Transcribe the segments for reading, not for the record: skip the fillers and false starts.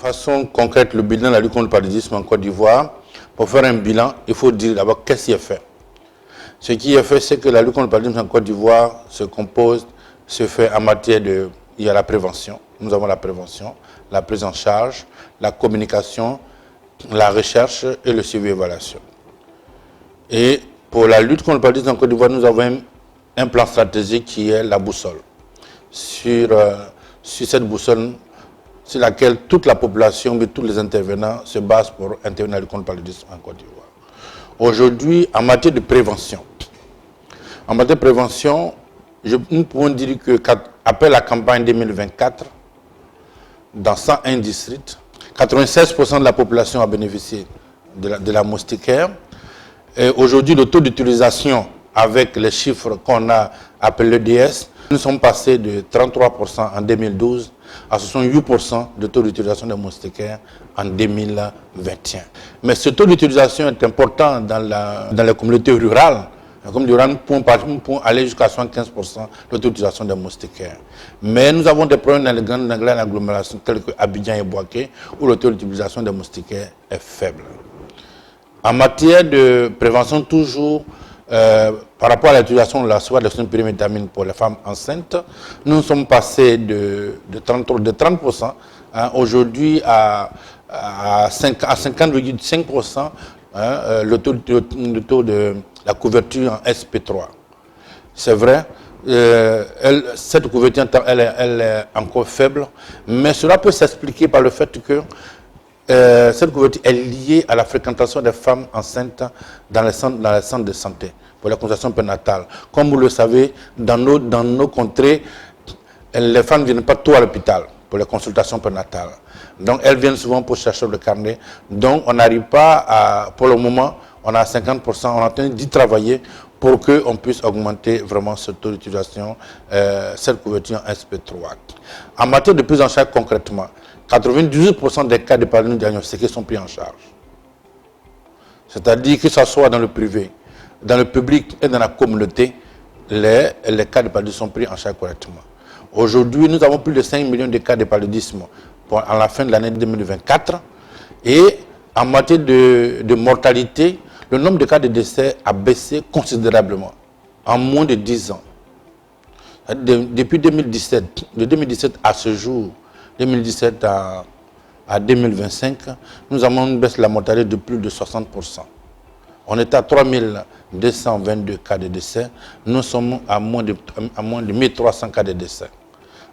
façon concrète, le bilan de la lutte contre le paludisme en Côte d'Ivoire, pour faire un bilan, il faut dire d'abord qu'est-ce qui est fait. Ce qui est fait, c'est que la lutte contre le paludisme en Côte d'Ivoire se fait en matière de... Il y a la prévention, nous avons la prévention, la prise en charge, la communication, la recherche et le suivi et évaluation. Et pour la lutte contre le paludisme en Côte d'Ivoire, nous avons un plan stratégique qui est la boussole. Sur cette boussole, sur laquelle toute la population, mais tous les intervenants se basent pour intervenir dans la lutte contre le paludisme en Côte d'Ivoire. Aujourd'hui, en matière de prévention, nous pouvons dire qu'après la campagne 2024, dans 101 districts, 96% de la population a bénéficié de la moustiquaire. Aujourd'hui, le taux d'utilisation avec les chiffres qu'on a appelés l'EDS, nous sommes passés de 33% en 2012 à 68% de taux d'utilisation des moustiquaires en 2021. Mais ce taux d'utilisation est important dans les communautés rurales. Comme nous pouvons aller jusqu'à 75% de l'utilisation des moustiquaires. Mais nous avons des problèmes dans les grandes agglomérations telles que Abidjan et Bouaké, où le taux d'utilisation des moustiquaires est faible. En matière de prévention, toujours, par rapport à l'utilisation de la soie de pyrimétamine pour les femmes enceintes, nous sommes passés de 30% aujourd'hui à 50,5%. Le taux de la couverture en SP3. C'est vrai, cette couverture elle est encore faible, mais cela peut s'expliquer par le fait que cette couverture est liée à la fréquentation des femmes enceintes dans les centres de santé pour la consultation prénatale. Comme vous le savez, dans nos contrées, les femmes ne viennent pas tout à l'hôpital pour les consultations prénatales. Donc, elles viennent souvent pour chercher le carnet. Donc, on n'arrive pas à, pour le moment, on a 50%, on est en train d'y travailler pour qu'on puisse augmenter vraiment ce taux d'utilisation, cette couverture en SP3. En matière de prise en charge concrètement, 98% des cas de paludisme diagnostiqués sont pris en charge. C'est-à-dire que ce soit dans le privé, dans le public et dans la communauté, les cas de paludisme sont pris en charge correctement. Aujourd'hui, nous avons plus de 5 millions de cas de paludisme à la fin de l'année 2024. Et en matière de mortalité, le nombre de cas de décès a baissé considérablement en moins de 10 ans. Depuis 2017, de 2017 à ce jour, 2017 à 2025, nous avons une baisse de la mortalité de plus de 60%. On est à 3222 cas de décès, nous sommes à moins de 1300 cas de décès.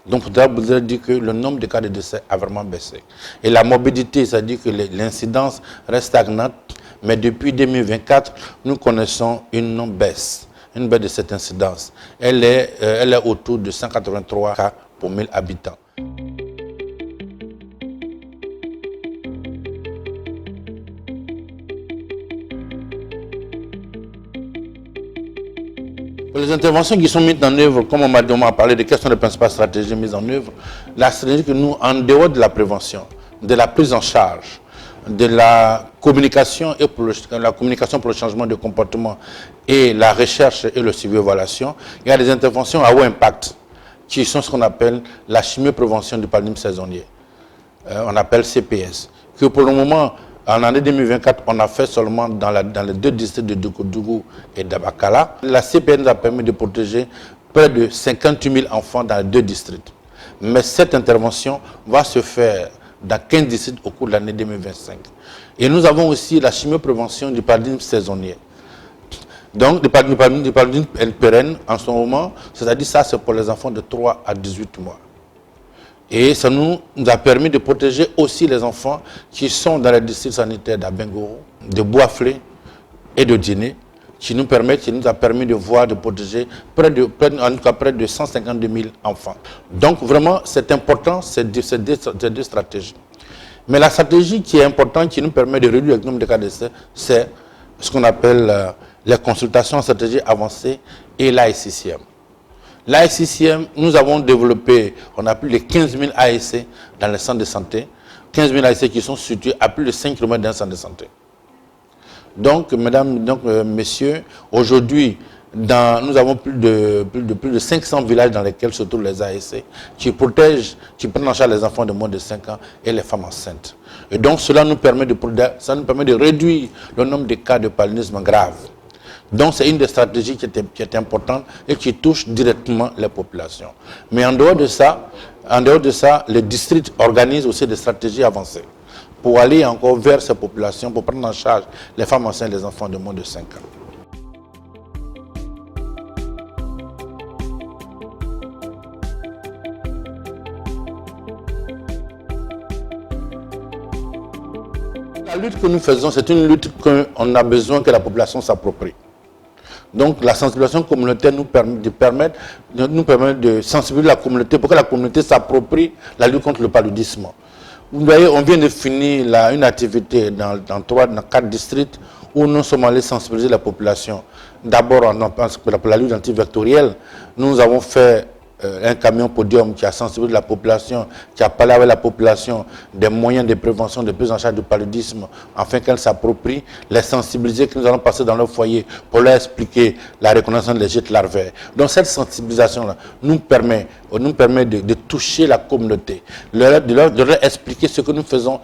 Donc, il faudrait dire que le nombre de cas de décès a vraiment baissé. Et la morbidité, c'est-à-dire que l'incidence reste stagnante, mais depuis 2024, nous connaissons une baisse de cette incidence. Elle est autour de 183 cas pour 1000 habitants. Les interventions qui sont mises en œuvre, comme on m'a parlé de quelles sont les principales stratégies mises en œuvre, la stratégie que nous, en dehors de la prévention, de la prise en charge, de la communication pour le changement de comportement et la recherche et le suivi évaluation, il y a des interventions à haut impact qui sont ce qu'on appelle la chimioprévention du paludisme saisonnier. On appelle CPS, que pour le moment, en année 2024, on a fait seulement dans les deux districts de Dougou et d'Abakala. La CPS nous a permis de protéger près de 58 000 enfants dans les deux districts. Mais cette intervention va se faire dans 15 districts au cours de l'année 2025. Et nous avons aussi la chimioprévention du paludisme saisonnier. Donc, le paludisme pérenne, en ce moment, c'est-à-dire ça, c'est pour les enfants de 3 à 18 mois. Et ça nous a permis de protéger aussi les enfants qui sont dans les districts sanitaires d'Abengoro, de Boaflé et de Djéné, qui nous a permis de protéger près de 152 000 enfants. Donc vraiment, c'est important, ces deux stratégies. Mais la stratégie qui est importante, qui nous permet de réduire le nombre de cas de décès, c'est ce qu'on appelle les consultations en stratégie avancée et l'ASCCM. L'ASCCM, nous avons développé, on a plus de 15 000 ASC dans les centres de santé, 15 000 ASC qui sont situés à plus de 5 km d'un centre de santé. Donc, mesdames, messieurs, aujourd'hui, nous avons plus de 500 villages dans lesquels se trouvent les ASC qui protègent, qui prennent en charge les enfants de moins de 5 ans et les femmes enceintes. Et donc cela nous permet de réduire le nombre de cas de paludisme grave. Donc c'est une des stratégies qui est importante et qui touche directement les populations. Mais en dehors de ça, les districts organisent aussi des stratégies avancées pour aller encore vers ces populations, pour prendre en charge les femmes enceintes et les enfants de moins de 5 ans. La lutte que nous faisons, c'est une lutte qu'on a besoin que la population s'approprie. Donc la sensibilisation communautaire nous permet de sensibiliser la communauté pour que la communauté s'approprie la lutte contre le paludisme. Vous voyez, on vient de finir une activité dans 4 districts où nous sommes allés sensibiliser la population. D'abord, pour la lutte antivectorielle, nous avons fait un camion podium qui a sensibilisé la population, qui a parlé avec la population des moyens de prévention, de prise en charge du paludisme, afin qu'elle s'approprie, les sensibiliser, que nous allons passer dans leur foyer pour leur expliquer la reconnaissance des gîtes larvaires. Donc cette sensibilisation-là nous permet de toucher la communauté, de leur expliquer ce que nous faisons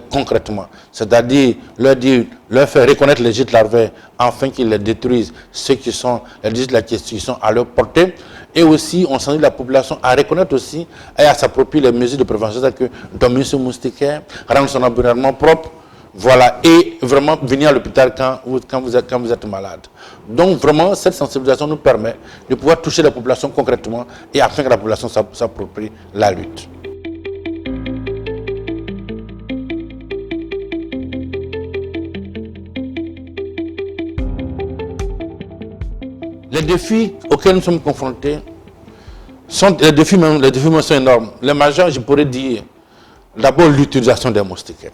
concrètement, c'est-à-dire leur faire reconnaître les gîtes larvaires afin qu'ils les détruisent, ceux qui sont les gîtes qui sont à leur portée. Et aussi, on sensibilise la population à reconnaître aussi et à s'approprier les mesures de prévention, c'est-à-dire que dormir sur moustiquaire, rendre son environnement propre, voilà, et vraiment venir à l'hôpital quand vous êtes malade. Donc vraiment, cette sensibilisation nous permet de pouvoir toucher la population concrètement et afin que la population s'approprie la lutte. Les défis auxquels nous sommes confrontés sont sont énormes. Les majeurs, je pourrais dire, d'abord l'utilisation des moustiquaires.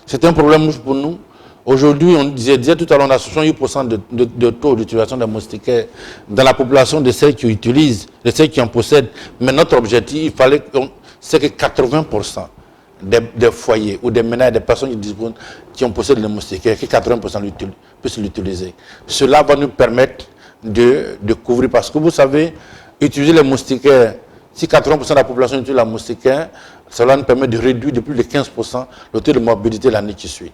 C'est un problème pour nous. Aujourd'hui, on disait tout à l'heure, on a 68% de taux d'utilisation des moustiquaires dans la population de celles qui utilisent, de celles qui en possèdent. Mais notre objectif, c'est que 80% des foyers ou des ménages, des personnes qui ont possèdent les moustiquaires, que 80% puissent l'utiliser. Cela va nous permettre de couvrir, parce que vous savez, utiliser les moustiquaires, si 80% de la population utilise la moustiquaire, cela nous permet de réduire de plus de 15% le taux de morbidité l'année qui suit,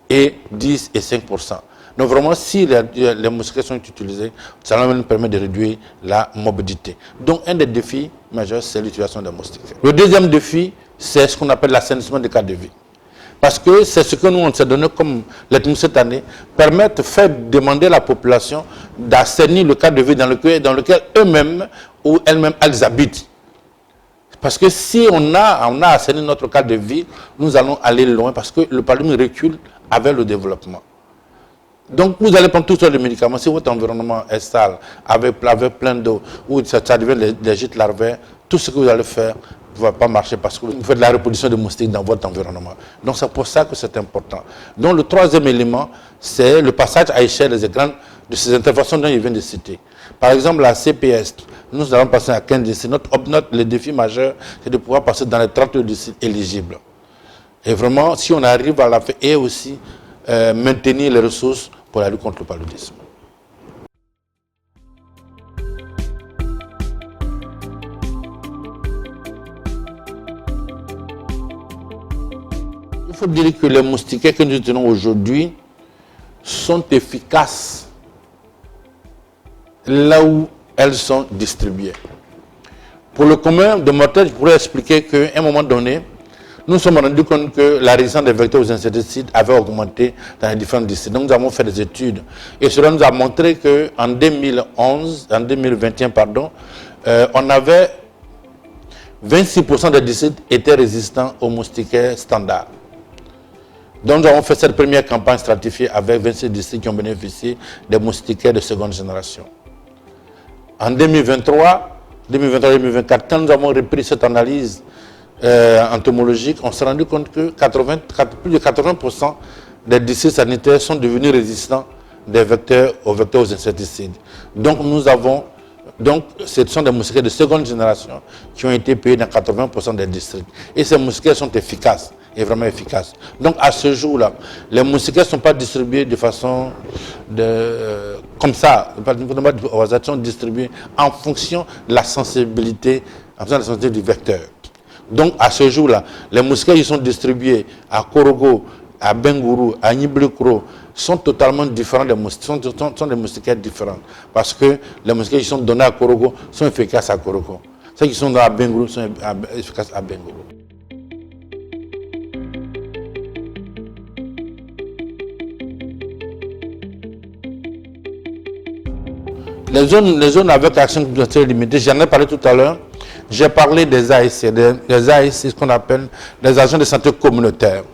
et 10 et 5%. Donc vraiment, si les moustiquaires sont utilisés, cela nous permet de réduire la morbidité. Donc un des défis majeurs, c'est l'utilisation des moustiquaires. Le deuxième défi, c'est ce qu'on appelle l'assainissement des cadres de vie. Parce que c'est ce que nous, on s'est donné comme lettre cette année, permettre de faire demander à la population d'assainir le cadre de vie dans lequel eux-mêmes ou elles-mêmes elles habitent. Parce que si on a assaini notre cadre de vie, nous allons aller loin parce que le paludisme recule avec le développement. Donc vous allez prendre toutes sortes de médicaments. Si votre environnement est sale, avec plein d'eau, ou ça devient des gîtes larvaires, tout ce que vous allez faire ne va pas marcher parce que vous faites de la reproduction de moustiques dans votre environnement. Donc c'est pour ça que c'est important. Donc le troisième élément, c'est le passage à échelle de ces interventions dont je viens de citer. Par exemple, la CPS, nous allons passer à 15 districts. Le défi majeur, c'est de pouvoir passer dans les 30 districts éligibles. Et vraiment, si on arrive à la faire, et aussi maintenir les ressources pour la lutte contre le paludisme. Il faut dire que les moustiquaires que nous utilisons aujourd'hui sont efficaces là où elles sont distribuées. Pour le commun de mortels, je pourrais expliquer qu'à un moment donné, nous nous sommes rendus compte que la résistance des vecteurs aux insecticides avait augmenté dans les différents districts. Donc nous avons fait des études. Et cela nous a montré qu'en 2021, on avait 26% des districts étaient résistants aux moustiquaires standards. Donc nous avons fait cette première campagne stratifiée avec 26 districts qui ont bénéficié des moustiquaires de seconde génération. En 2023-2024, quand nous avons repris cette analyse entomologique, on s'est rendu compte que plus de 80% des districts sanitaires sont devenus résistants aux vecteurs aux insecticides. Donc ce sont des moustiquaires de seconde génération qui ont été payés dans 80% des districts. Et ces moustiquaires sont efficaces, et vraiment efficaces. Donc à ce jour-là, les moustiquaires ne sont pas distribués de façon comme ça, sont distribués en fonction de la sensibilité, en fonction de la sensibilité du vecteur. Donc à ce jour-là, les moustiquaires qui sont distribués à Korogo, à Bengourou, à Niblikro, sont totalement différents des moustiquaires, sont des moustiquaires différents. Parce que les moustiquaires qui sont donnés à Korogo sont efficaces à Korogo. Ceux qui sont dans à Bengourou sont efficaces à Bengourou. Les zones avec action communautaire limitée, j'en ai parlé tout à l'heure. J'ai parlé des ASC, ce qu'on appelle des agents de santé communautaire.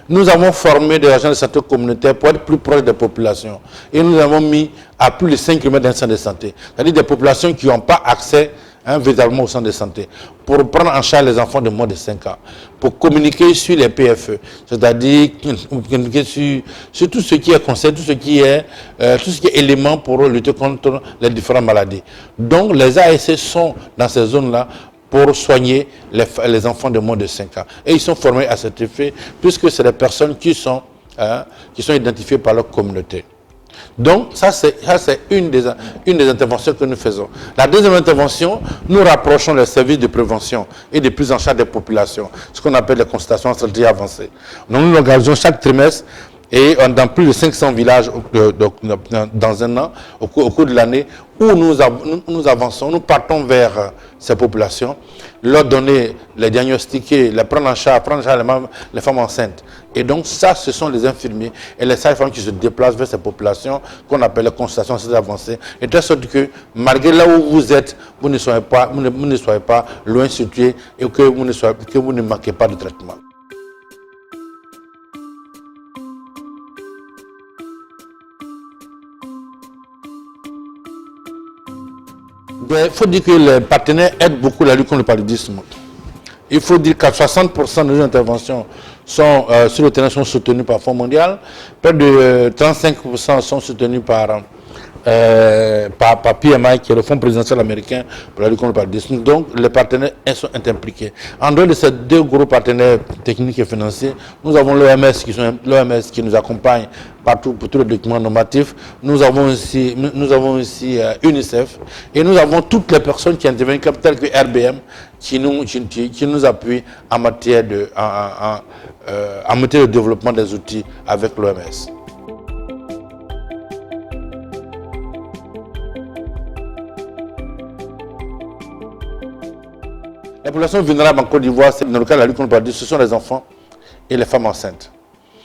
Nous avons formé des agents de santé communautaire pour être plus proches des populations. Et nous avons mis à plus de 5 km d'un centre de santé. C'est-à-dire des populations qui n'ont pas accès véritablement au centre de santé. Pour prendre en charge les enfants de moins de 5 ans. Pour communiquer sur les PFE. C'est-à-dire communiquer sur tout ce qui est conseil, tout ce qui est élément pour lutter contre les différentes maladies. Donc les ASC sont dans ces zones-là pour soigner les enfants de moins de 5 ans. Et ils sont formés à cet effet, puisque c'est des personnes qui sont identifiées par leur communauté. Donc, ça c'est une des interventions que nous faisons. La deuxième intervention, nous rapprochons les services de prévention et de prise en charge des populations, ce qu'on appelle les consultations en stratégie avancée. Donc, nous l'organisons chaque trimestre et dans plus de 500 villages dans un an, au cours de l'année, où nous avançons, nous partons vers ces populations, leur donner, les diagnostiquer, les prendre en charge les femmes enceintes. Et donc ça, ce sont les infirmiers et les sages-femmes qui se déplacent vers ces populations qu'on appelle les consultations avancées. Et de telle sorte que, malgré là où vous êtes, vous ne soyez pas loin situé et que vous ne manquez pas de traitement. Il faut dire que les partenaires aident beaucoup la lutte contre le paludisme. Il faut dire qu'à 60% de nos interventions sur le terrain sont soutenues par Fonds mondial. Près de 35% sont soutenues par PMI, qui est le Fonds présidentiel américain pour la lutte contre le paludisme. Donc, les partenaires sont impliqués. En dehors de ces deux gros partenaires techniques et financiers, nous avons l'OMS qui nous accompagne partout pour tous les documents normatifs. Nous avons aussi UNICEF et nous avons toutes les personnes qui interviennent, telles que RBM, qui nous appuient en matière de développement des outils avec l'OMS. Les populations vulnérables en Côte d'Ivoire, dans le cas de la lutte contre le paludisme, ce sont les enfants et les femmes enceintes.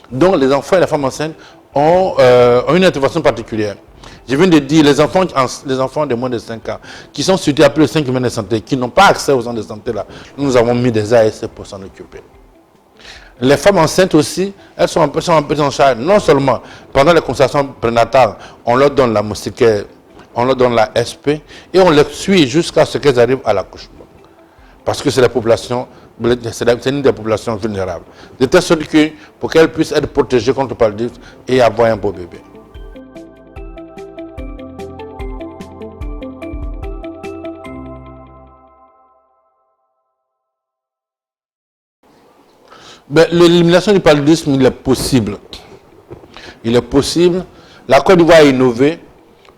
Donc les enfants et les femmes enceintes ont une intervention particulière. Je viens de dire les enfants de moins de 5 ans qui sont situés à plus de 5 km de santé, qui n'ont pas accès aux centres de santé là, nous avons mis des ASC pour s'en occuper. Les femmes enceintes aussi, elles sont prises en charge, non seulement pendant les consultations prénatales, on leur donne la moustiquaire, on leur donne la SP et on les suit jusqu'à ce qu'elles arrivent à l'accouchement. Parce que c'est une des populations vulnérables. De telle sorte que pour qu'elles puissent être protégées contre le paludisme et avoir un beau bébé. L'élimination du paludisme, il est possible. Il est possible. La Côte d'Ivoire a innové.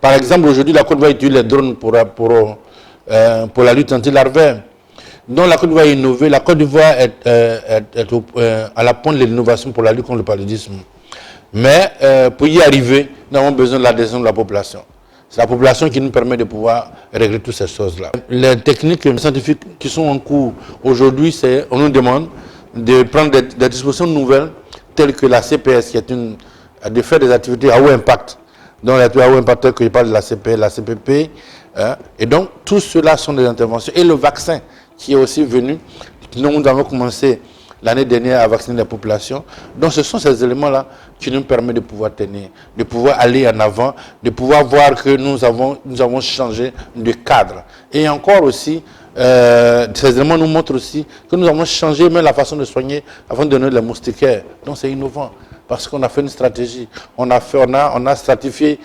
Par exemple, aujourd'hui, la Côte d'Ivoire utilise les drones pour la lutte anti-larvaire. Donc la Côte d'Ivoire est innovée. La Côte d'Ivoire est à la pointe de l'innovation pour la lutte contre le paludisme. Mais pour y arriver, nous avons besoin de l'adhésion de la population. C'est la population qui nous permet de pouvoir régler toutes ces choses-là. Les techniques scientifiques qui sont en cours aujourd'hui, on nous demande de prendre des dispositions nouvelles, telles que la CPS, qui est de faire des activités à haut impact. Donc les activités à haut impact, que je parle de la CPS, la CPP. Et donc tout cela sont des interventions. Et le vaccin qui est aussi venu, nous avons commencé l'année dernière à vacciner la population. Donc ce sont ces éléments-là qui nous permettent de pouvoir tenir, de pouvoir aller en avant, de pouvoir voir que nous avons changé de cadre. Et encore aussi, ces éléments nous montrent aussi que nous avons changé même la façon de soigner avant de donner les moustiquaires. Donc c'est innovant parce qu'on a fait une stratégie. On a stratifié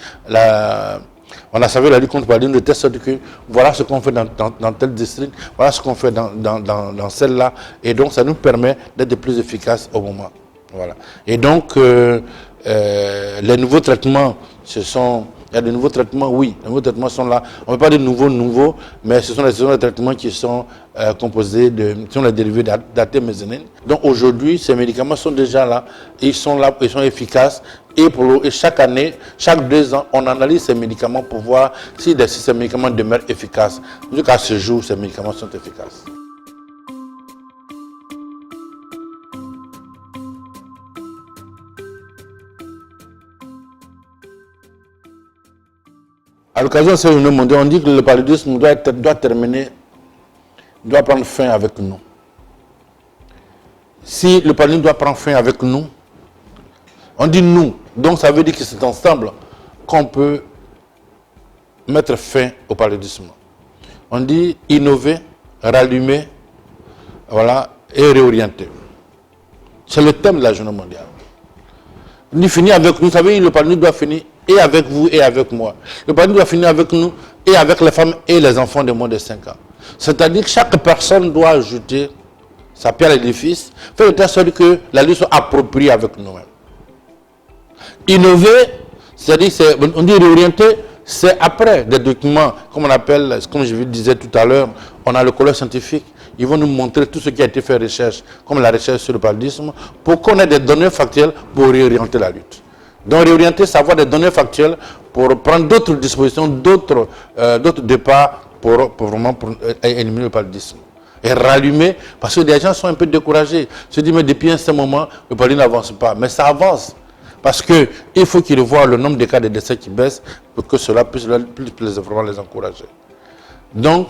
on a savé la lutte contre le paludisme de telle sorte que voilà ce qu'on fait dans tel district, voilà ce qu'on fait dans celle-là. Et donc ça nous permet d'être plus efficaces au moment. Voilà. Et donc les nouveaux traitements se sont Il y a de nouveaux traitements, oui. Les nouveaux traitements sont là. On ne peut pas dire nouveaux, mais ce sont des traitements qui sont composés de... Ce sont les dérivés d'artémisinine. Donc aujourd'hui, ces médicaments sont déjà là. Ils sont là, ils sont efficaces. Et chaque année, chaque 2 ans, on analyse ces médicaments pour voir si ces médicaments demeurent efficaces. Jusqu'à ce jour, ces médicaments sont efficaces. À l'occasion de cette réunion mondiale, on dit que le paludisme doit prendre fin avec nous. Si le paludisme doit prendre fin avec nous, on dit nous, donc ça veut dire que c'est ensemble qu'on peut mettre fin au paludisme. On dit innover, rallumer, voilà, et réorienter. C'est le thème de la journée mondiale. On dit finir avec nous, vous savez, le paludisme doit finir et avec vous et avec moi. Le paludisme doit finir avec nous et avec les femmes et les enfants de moins de 5 ans. C'est-à-dire que chaque personne doit ajouter sa pierre à l'édifice, faire de telle sorte que la lutte soit appropriée avec nous-mêmes. Innover, c'est-à-dire, on dit réorienter, c'est après des documents, comme on appelle, comme je vous disais tout à l'heure, on a le collège scientifique, ils vont nous montrer tout ce qui a été fait recherche, comme la recherche sur le paludisme, pour qu'on ait des données factuelles pour réorienter la lutte. Donc réorienter, c'est avoir des données factuelles pour prendre d'autres dispositions, d'autres départs pour éliminer le paludisme. Et rallumer, parce que les gens sont un peu découragés. Ils se disent, mais depuis un certain moment, le paludisme n'avance pas. Mais ça avance. Parce qu'il faut qu'ils voient le nombre de cas de décès qui baisse pour que cela puisse vraiment les encourager. Donc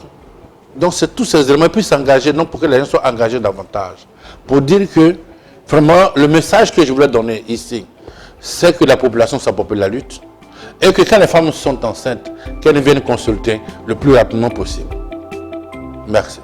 c'est tous ces éléments, puis s'engager, non pour que les gens soient engagés davantage. Pour dire que, vraiment, le message que je voulais donner ici, c'est que la population s'approprie la lutte et que quand les femmes sont enceintes, qu'elles viennent consulter le plus rapidement possible. Merci.